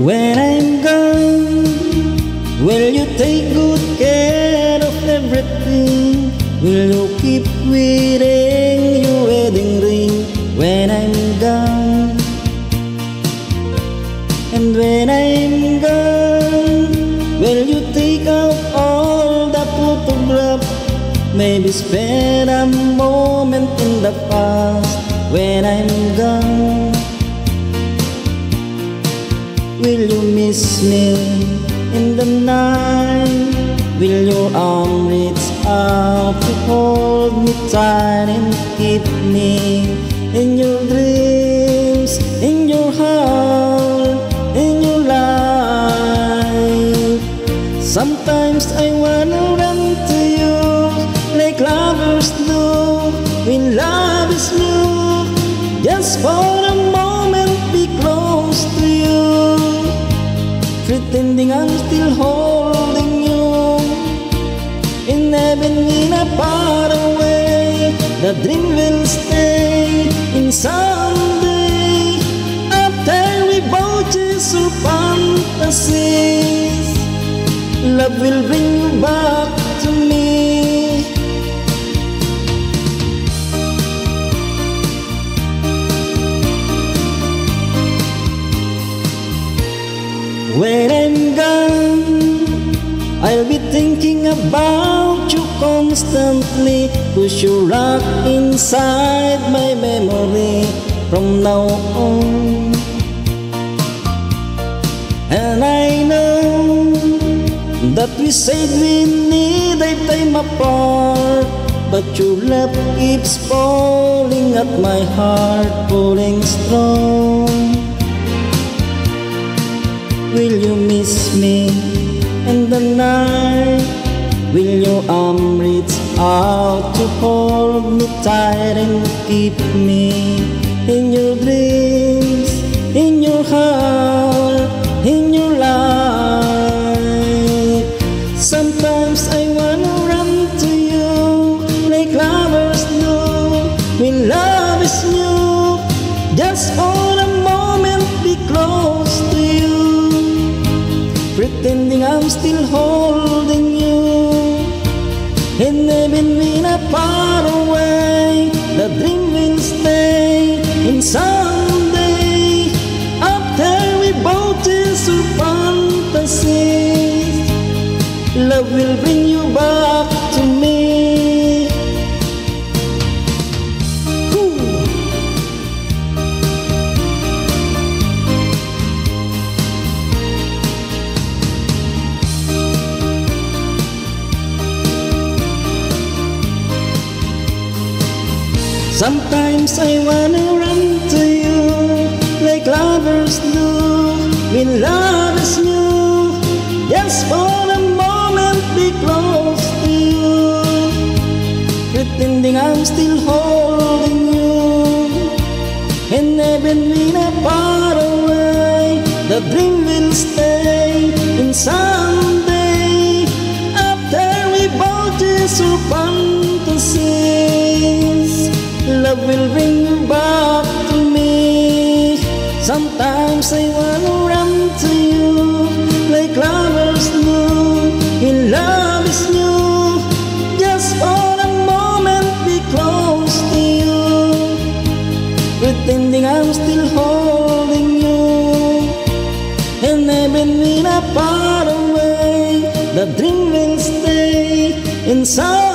When I'm gone, will you take good care of everything? Will you keep wearing your wedding ring when I'm gone? And when I'm gone, will you take out all the photographs? Maybe spend a moment in the past when I'm gone. Will you miss me in the night? Will your arm reach out to hold me tight and keep me in your dreams, in your heart, in your life? Sometimes I wanna run to you like lovers do when love is new. Just for a moment be close to you, pretending I'm still holding you. In heaven we not far away, the dream will stay in someday. After we both chase our fantasies, love will bring you back to me. When I'm gone, I'll be thinking about you constantly, 'cause you're locked inside my memory from now on. And I know that we said we need a time apart, but your love keeps falling at my heart, pulling strong. Will you miss me in the night? Will your arm reach out to hold me tight and keep me in your dreams, in your heart, in your life? Sometimes I wanna run to you like lovers do when love is new. Just for a moment be close to you, pretending I'm still holding you. And even we not far away, the dream will stay in someday. After we both chase our fantasies, love will bring you back to me. Sometimes I wanna run to you like lovers do when love is new. Just for a moment be close to you, pretending I'm still holding you. And even we not far away, the dream will stay in someday. After we both chase our fantasies, love will bring you back to me. Sometimes I wanna run to you like lovers do when love is new. Just for a moment be close to you, pretending I'm still holding you. And even we not far away, the dream will stay inside.